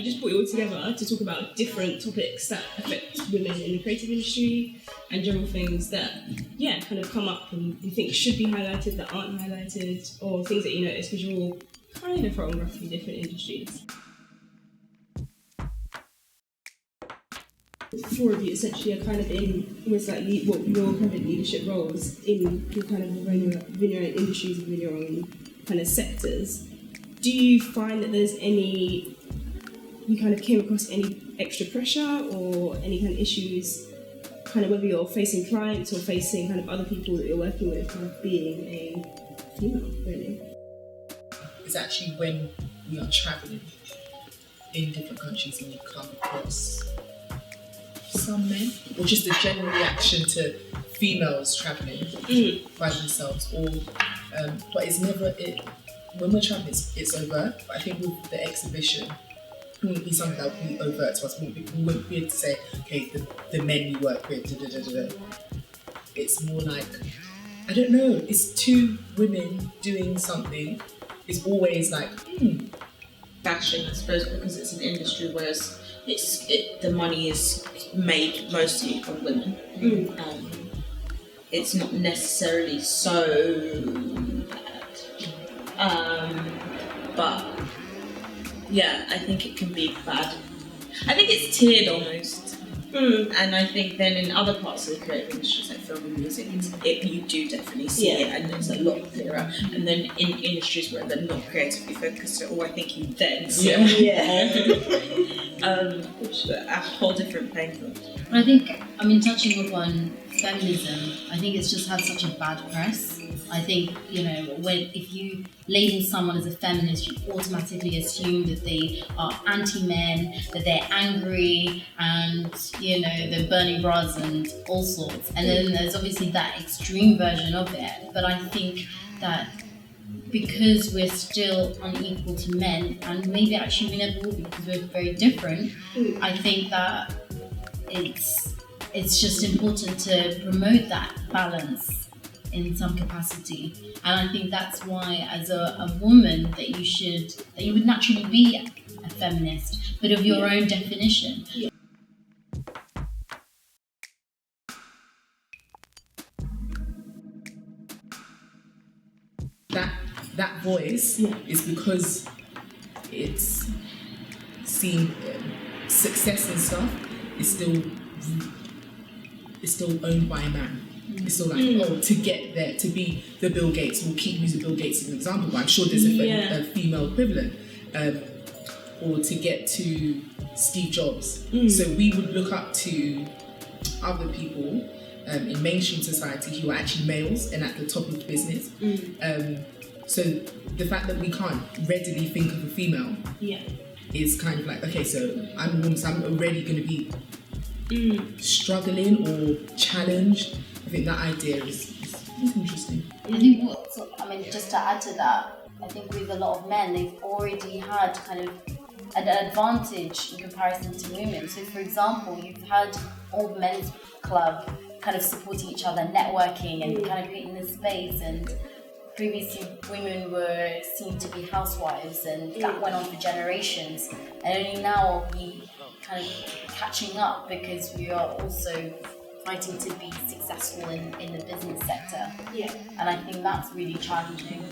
We just brought you all together to talk about different topics that affect women in the creative industry and general things that, kind of come up and you think should be highlighted that aren't highlighted, or things that you notice because you're all kind of from roughly different industries. The four of you essentially are kind of in almost like your kind of leadership roles in your kind of within your own industries, within your own kind of sectors. Do you find that there's you kind of came across any extra pressure or any kind of issues, kind of whether you're facing clients or facing kind of other people that you're working with, kind of being a female, really? It's actually when we are travelling in different countries and you come across some men, or just a general reaction to females travelling by themselves, or but it's never when we're travelling it's overt. But I think with the exhibition, it wouldn't be something that would be overt to us. We wouldn't be able to say, okay, the men we work with, It's more like, I don't know, it's two women doing something. It's always like, bashing, I suppose, because it's an industry where the money is made mostly from women. It's not necessarily so bad. But yeah, I think it can be bad. I think it's tiered almost. And I think then in other parts of the creative industries like film and music, you do definitely see it, and it's a lot clearer. And then in industries where they're not creatively focused at all, I think you then see a whole different playing field. I think, touching upon feminism, I think it's just had such a bad press. I think, if you label someone as a feminist, you automatically assume that they are anti-men, that they're angry, and, they're burning bras and all sorts. And then there's obviously that extreme version of it. But I think that because we're still unequal to men, and maybe actually we never will be because we're very different, I think that it's just important to promote that balance in some capacity. And I think that's why as a woman that you would naturally be a feminist, but of your own definition. That voice is because it's seen success and stuff is still owned by a man. It's still like, to get there, to be the Bill Gates, we'll keep using Bill Gates as an example, but I'm sure there's a female equivalent, or to get to Steve Jobs. So we would look up to other people in mainstream society who are actually males and at the top of the business. So the fact that we can't readily think of a female is kind of like, okay, so I'm a woman, so I'm already going to be struggling or challenged. I think that idea is interesting. I think just to add to that, I think with a lot of men, they've already had kind of an advantage in comparison to women. So for example, you've had all men's club kind of supporting each other, networking and kind of creating this space, and previously women were seen to be housewives, and that went on for generations, and only now are we kind of catching up because we are also fighting to be successful in the business sector. And I think that's really challenging.